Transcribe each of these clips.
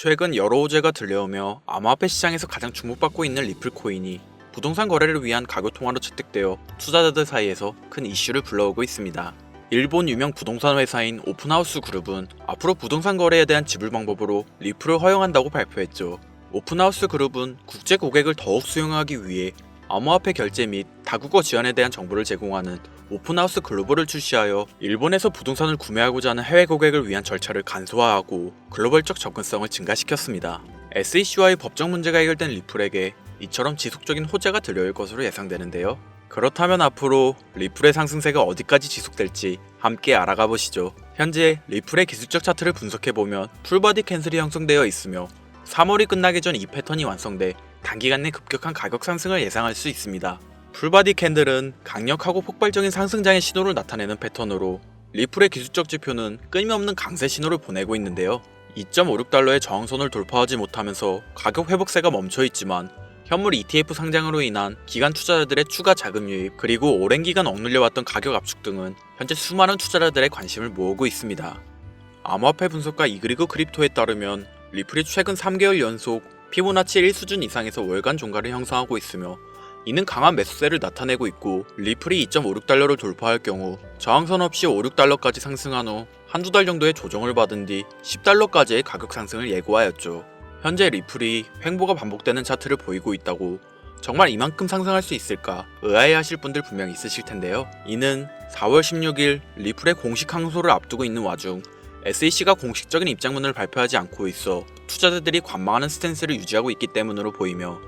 최근 여러 호재가 들려오며 암호화폐 시장에서 가장 주목받고 있는 리플 코인이 부동산 거래를 위한 가교 통화로 채택되어 투자자들 사이에서 큰 이슈를 불러오고 있습니다. 일본 유명 부동산 회사인 오픈하우스 그룹은 앞으로 부동산 거래에 대한 지불 방법으로 리플을 허용한다고 발표했죠. 오픈하우스 그룹은 국제 고객을 더욱 수용하기 위해 암호화폐 결제 및 다국어 지원에 대한 정보를 제공하는 오픈하우스 글로벌을 출시하여 일본에서 부동산을 구매하고자 하는 해외 고객을 위한 절차를 간소화하고 글로벌적 접근성을 증가시켰습니다. SEC와의 법적 문제가 해결된 리플에게 이처럼 지속적인 호재가 들려올 것으로 예상되는데요. 그렇다면 앞으로 리플의 상승세가 어디까지 지속될지 함께 알아가 보시죠. 현재 리플의 기술적 차트를 분석해보면 풀바디 캔슬이 형성되어 있으며 3월이 끝나기 전 이 패턴이 완성돼 단기간 내 급격한 가격 상승을 예상할 수 있습니다. 풀바디 캔들은 강력하고 폭발적인 상승장의 신호를 나타내는 패턴으로 리플의 기술적 지표는 끊임없는 강세 신호를 보내고 있는데요. 2.56달러의 저항선을 돌파하지 못하면서 가격 회복세가 멈춰있지만 현물 ETF 상장으로 인한 기관 투자자들의 추가 자금 유입 그리고 오랜 기간 억눌려왔던 가격 압축 등은 현재 수많은 투자자들의 관심을 모으고 있습니다. 암호화폐 분석가 이그리그 크립토에 따르면 리플이 최근 3개월 연속 피보나치 1 수준 이상에서 월간 종가를 형성하고 있으며 이는 강한 매수세를 나타내고 있고 리플이 2.56달러를 돌파할 경우 저항선 없이 5, 6달러까지 상승한 후 한두 달 정도의 조정을 받은 뒤 10달러까지의 가격 상승을 예고하였죠. 현재 리플이 횡보가 반복되는 차트를 보이고 있다고 정말 이만큼 상승할 수 있을까 의아해하실 분들 분명 있으실 텐데요. 이는 4월 16일 리플의 공식 항소를 앞두고 있는 와중 SEC가 공식적인 입장문을 발표하지 않고 있어 투자자들이 관망하는 스탠스를 유지하고 있기 때문으로 보이며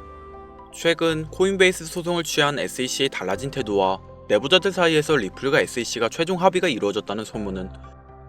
최근 코인베이스 소송을 취한 SEC의 달라진 태도와 내부자들 사이에서 리플과 SEC가 최종 합의가 이루어졌다는 소문은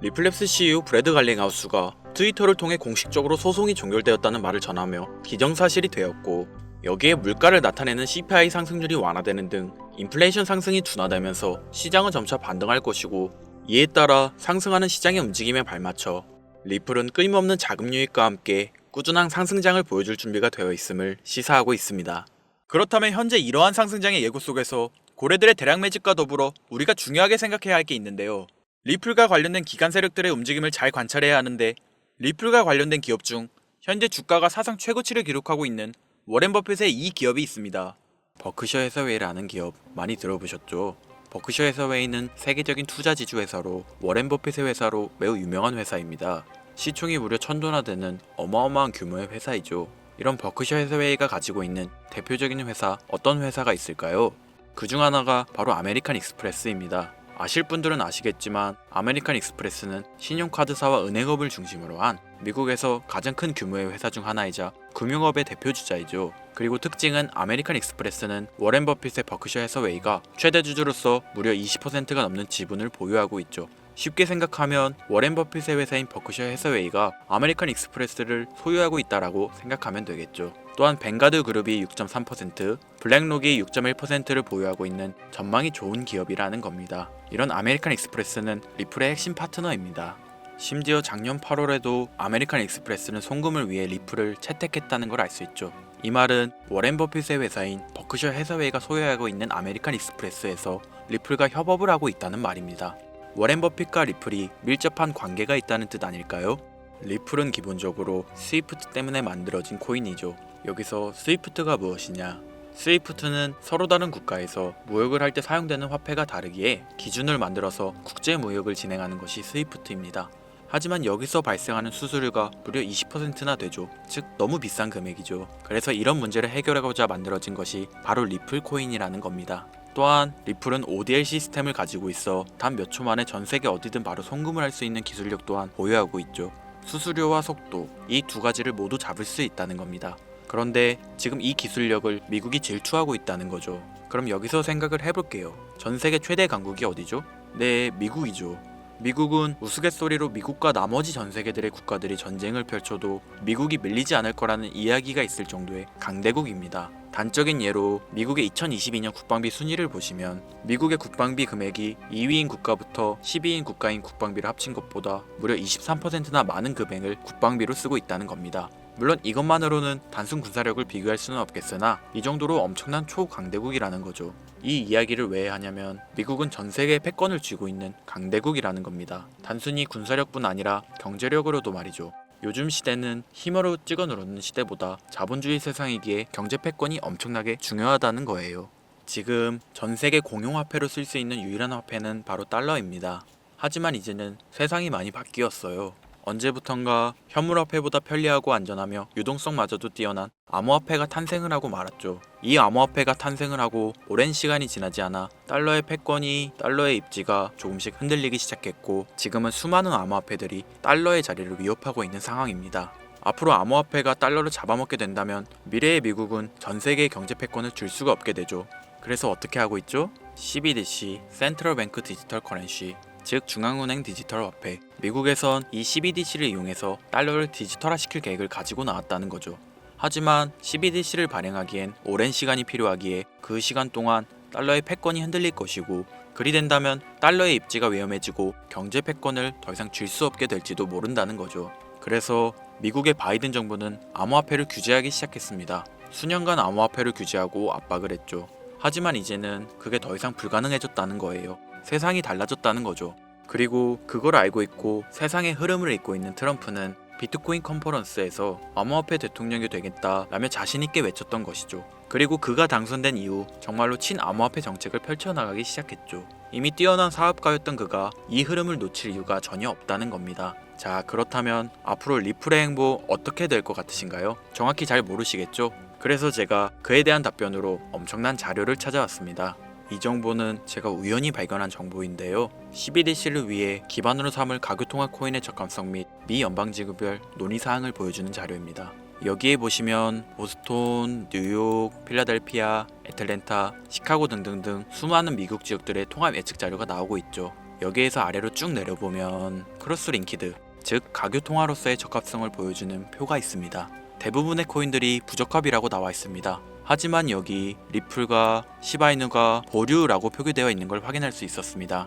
리플랩스 CEO 브래드 갈링하우스가 트위터를 통해 공식적으로 소송이 종결되었다는 말을 전하며 기정사실이 되었고 여기에 물가를 나타내는 CPI 상승률이 완화되는 등 인플레이션 상승이 둔화되면서 시장은 점차 반등할 것이고 이에 따라 상승하는 시장의 움직임에 발맞춰 리플은 끊임없는 자금 유입과 함께 꾸준한 상승장을 보여줄 준비가 되어 있음을 시사하고 있습니다. 그렇다면 현재 이러한 상승장의 예고 속에서 고래들의 대량 매집과 더불어 우리가 중요하게 생각해야 할 게 있는데요. 리플과 관련된 기관 세력들의 움직임을 잘 관찰해야 하는데 리플과 관련된 기업 중 현재 주가가 사상 최고치를 기록하고 있는 워렌 버핏의 이 기업이 있습니다. 버크셔 해서웨이라는 기업 많이 들어보셨죠? 버크셔 해서웨이는 세계적인 투자 지주 회사로 워렌 버핏의 회사로 매우 유명한 회사입니다. 시총이 무려 1000조나 되는 어마어마한 규모의 회사이죠. 이런 버크셔 해서웨이가 가지고 있는 대표적인 회사 어떤 회사가 있을까요? 그 중 하나가 바로 아메리칸 익스프레스입니다. 아실 분들은 아시겠지만 아메리칸 익스프레스는 신용카드사와 은행업을 중심으로 한 미국에서 가장 큰 규모의 회사 중 하나이자 금융업의 대표주자이죠. 그리고 특징은 아메리칸 익스프레스는 워렌 버핏의 버크셔 해서웨이가 최대 주주로서 무려 20%가 넘는 지분을 보유하고 있죠. 쉽게 생각하면 워렌 버핏의 회사인 버크셔 해서웨이가 아메리칸 익스프레스를 소유하고 있다라고 생각하면 되겠죠. 또한 뱅가드 그룹이 6.3%, 블랙록이 6.1%를 보유하고 있는 전망이 좋은 기업이라는 겁니다. 이런 아메리칸 익스프레스는 리플의 핵심 파트너입니다. 심지어 작년 8월에도 아메리칸 익스프레스는 송금을 위해 리플을 채택했다는 걸 알 수 있죠. 이 말은 워렌 버핏의 회사인 버크셔 해서웨이가 소유하고 있는 아메리칸 익스프레스에서 리플과 협업을 하고 있다는 말입니다. 워렌 버핏과 리플이 밀접한 관계가 있다는 뜻 아닐까요? 리플은 기본적으로 스위프트 때문에 만들어진 코인이죠. 여기서 스위프트가 무엇이냐? 스위프트는 서로 다른 국가에서 무역을 할 때 사용되는 화폐가 다르기에 기준을 만들어서 국제 무역을 진행하는 것이 스위프트입니다. 하지만 여기서 발생하는 수수료가 무려 20%나 되죠. 즉 너무 비싼 금액이죠. 그래서 이런 문제를 해결하고자 만들어진 것이 바로 리플 코인이라는 겁니다. 또한 리플은 ODL 시스템을 가지고 있어 단 몇 초 만에 전 세계 어디든 바로 송금을 할 수 있는 기술력 또한 보유하고 있죠. 수수료와 속도, 이 두 가지를 모두 잡을 수 있다는 겁니다. 그런데 지금 이 기술력을 미국이 질투하고 있다는 거죠. 그럼 여기서 생각을 해볼게요. 전 세계 최대 강국이 어디죠? 네, 미국이죠. 미국은 우스갯소리로 미국과 나머지 전 세계들의 국가들이 전쟁을 펼쳐도 미국이 밀리지 않을 거라는 이야기가 있을 정도의 강대국입니다. 단적인 예로 미국의 2022년 국방비 순위를 보시면 미국의 국방비 금액이 2위인 국가부터 10위인 국가인 국방비를 합친 것보다 무려 23%나 많은 금액을 국방비로 쓰고 있다는 겁니다. 물론 이것만으로는 단순 군사력을 비교할 수는 없겠으나 이 정도로 엄청난 초강대국이라는 거죠. 이 이야기를 왜 하냐면 미국은 전 세계의 패권을 쥐고 있는 강대국이라는 겁니다. 단순히 군사력뿐 아니라 경제력으로도 말이죠. 요즘 시대는 힘으로 찍어 누르는 시대보다 자본주의 세상이기에 경제 패권이 엄청나게 중요하다는 거예요. 지금 전 세계 공용화폐로 쓸 수 있는 유일한 화폐는 바로 달러입니다. 하지만 이제는 세상이 많이 바뀌었어요. 언제부턴가 현물화폐보다 편리하고 안전하며 유동성마저도 뛰어난 암호화폐가 탄생을 하고 말았죠. 이 암호화폐가 탄생을 하고 오랜 시간이 지나지 않아 달러의 패권이, 달러의 입지가 조금씩 흔들리기 시작했고, 지금은 수많은 암호화폐들이 달러의 자리를 위협하고 있는 상황입니다. 앞으로 암호화폐가 달러를 잡아먹게 된다면 미래의 미국은 전 세계의 경제 패권을 줄 수가 없게 되죠. 그래서 어떻게 하고 있죠? CBDC, 센트럴 뱅크 디지털 커런시, 즉 중앙은행 디지털 화폐. 미국에선 이 CBDC를 이용해서 달러를 디지털화시킬 계획을 가지고 나왔다는 거죠. 하지만 CBDC를 발행하기엔 오랜 시간이 필요하기에 그 시간 동안 달러의 패권이 흔들릴 것이고, 그리 된다면 달러의 입지가 위험해지고 경제 패권을 더 이상 줄 수 없게 될지도 모른다는 거죠. 그래서 미국의 바이든 정부는 암호화폐를 규제하기 시작했습니다. 수년간 암호화폐를 규제하고 압박을 했죠. 하지만 이제는 그게 더 이상 불가능해졌다는 거예요. 세상이 달라졌다는 거죠. 그리고 그걸 알고 있고 세상의 흐름을 읽고 있는 트럼프는 비트코인 컨퍼런스에서 암호화폐 대통령이 되겠다라며 자신있게 외쳤던 것이죠. 그리고 그가 당선된 이후 정말로 친암호화폐 정책을 펼쳐나가기 시작했죠. 이미 뛰어난 사업가였던 그가 이 흐름을 놓칠 이유가 전혀 없다는 겁니다. 자, 그렇다면 앞으로 리플의 행보 어떻게 될 것 같으신가요? 정확히 잘 모르시겠죠? 그래서 제가 그에 대한 답변으로 엄청난 자료를 찾아왔습니다. 이 정보는 제가 우연히 발견한 정보인데요. CBDC를 위해 기반으로 삼을 가교통화 코인의 적합성 및 미 연방지구별 논의사항을 보여주는 자료입니다. 여기에 보시면 보스톤, 뉴욕, 필라델피아, 애틀랜타, 시카고 등등등 수많은 미국 지역들의 통합 예측 자료가 나오고 있죠. 여기에서 아래로 쭉 내려보면 크로스링키드, 즉 가교통화로서의 적합성을 보여주는 표가 있습니다. 대부분의 코인들이 부적합이라고 나와 있습니다. 하지만 여기 리플과 시바이누가 보류라고 표기되어 있는 걸 확인할 수 있었습니다.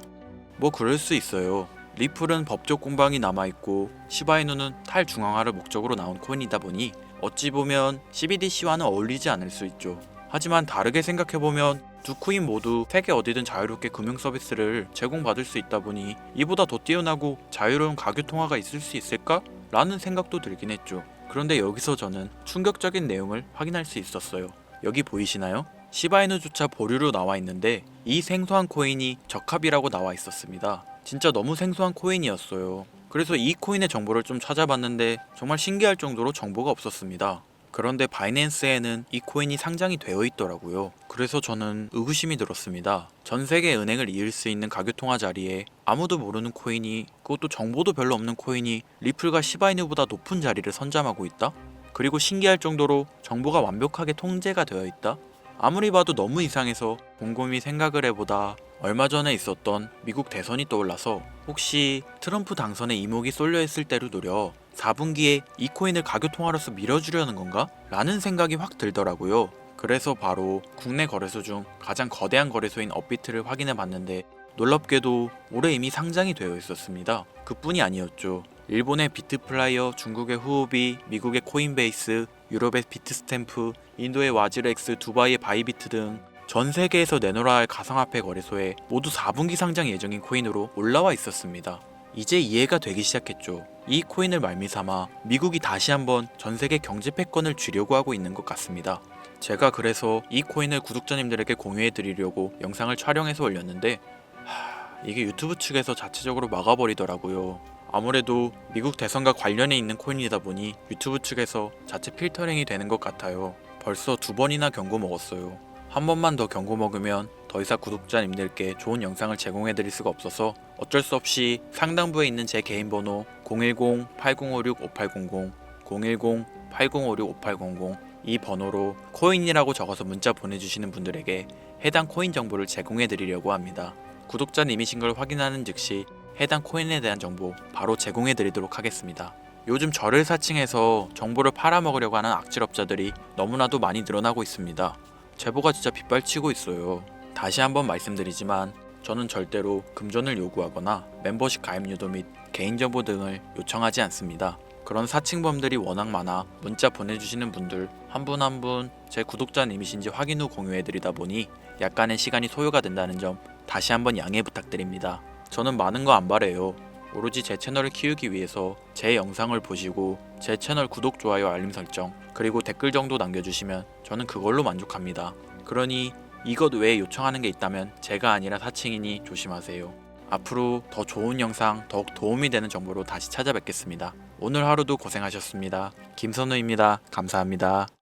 뭐 그럴 수 있어요. 리플은 법적 공방이 남아있고 시바이누는 탈중앙화를 목적으로 나온 코인이다 보니 어찌 보면 CBDC와는 어울리지 않을 수 있죠. 하지만 다르게 생각해보면 두 코인 모두 세계 어디든 자유롭게 금융 서비스를 제공받을 수 있다 보니 이보다 더 뛰어나고 자유로운 가교통화가 있을 수 있을까? 라는 생각도 들긴 했죠. 그런데 여기서 저는 충격적인 내용을 확인할 수 있었어요. 여기 보이시나요? 시바이누조차 보류로 나와 있는데 이 생소한 코인이 적합이라고 나와 있었습니다. 진짜 너무 생소한 코인이었어요. 그래서 이 코인의 정보를 좀 찾아봤는데 정말 신기할 정도로 정보가 없었습니다. 그런데 바이낸스에는 이 코인이 상장이 되어 있더라고요. 그래서 저는 의구심이 들었습니다. 전 세계 은행을 이을 수 있는 가교통화 자리에 아무도 모르는 코인이, 그것도 정보도 별로 없는 코인이 리플과 시바이누보다 높은 자리를 선점하고 있다? 그리고 신기할 정도로 정보가 완벽하게 통제가 되어 있다? 아무리 봐도 너무 이상해서 곰곰이 생각을 해보다 얼마 전에 있었던 미국 대선이 떠올라서 혹시 트럼프 당선에 이목이 쏠려 있을 때를 노려 4분기에 이 코인을 가교통화로서 밀어주려는 건가? 라는 생각이 확 들더라고요. 그래서 바로 국내 거래소 중 가장 거대한 거래소인 업비트를 확인해 봤는데 놀랍게도 올해 이미 상장이 되어 있었습니다. 그뿐이 아니었죠. 일본의 비트플라이어, 중국의 후오비, 미국의 코인베이스, 유럽의 비트스탬프, 인도의 와즈렉스, 두바이의 바이비트 등 전 세계에서 내놓아야 할 가상화폐 거래소에 모두 4분기 상장 예정인 코인으로 올라와 있었습니다. 이제 이해가 되기 시작했죠. 이 코인을 말미삼아 미국이 다시 한번 전 세계 경제 패권을 쥐려고 하고 있는 것 같습니다. 제가 그래서 이 코인을 구독자님들에게 공유해 드리려고 영상을 촬영해서 올렸는데 이게 유튜브 측에서 자체적으로 막아버리더라고요. 아무래도 미국 대선과 관련해 있는 코인이다 보니 유튜브 측에서 자체 필터링이 되는 것 같아요. 벌써 2번이나 경고 먹었어요. 한 번만 더 경고 먹으면 더 이상 구독자님들께 좋은 영상을 제공해 드릴 수가 없어서 어쩔 수 없이 상단부에 있는 제 개인 번호 010-8056-5800, 010-8056-5800 이 번호로 코인이라고 적어서 문자 보내주시는 분들에게 해당 코인 정보를 제공해 드리려고 합니다. 구독자님이신 걸 확인하는 즉시 해당 코인에 대한 정보 바로 제공해 드리도록 하겠습니다. 요즘 저를 사칭해서 정보를 팔아먹으려고 하는 악질업자들이 너무나도 많이 늘어나고 있습니다. 제보가 진짜 빗발치고 있어요. 다시 한번 말씀드리지만 저는 절대로 금전을 요구하거나 멤버십 가입 유도 및 개인정보 등을 요청하지 않습니다. 그런 사칭범들이 워낙 많아 문자 보내주시는 분들 한 분 한 분 제 구독자님이신지 확인 후 공유해드리다 보니 약간의 시간이 소요가 된다는 점 다시 한번 양해 부탁드립니다. 저는 많은 거 안 바래요. 오로지 제 채널을 키우기 위해서 제 영상을 보시고 제 채널 구독, 좋아요, 알림 설정, 그리고 댓글 정도 남겨주시면 저는 그걸로 만족합니다. 그러니 이것 외에 요청하는 게 있다면 제가 아니라 사칭이니 조심하세요. 앞으로 더 좋은 영상, 더욱 도움이 되는 정보로 다시 찾아뵙겠습니다. 오늘 하루도 고생하셨습니다. 김선우입니다. 감사합니다.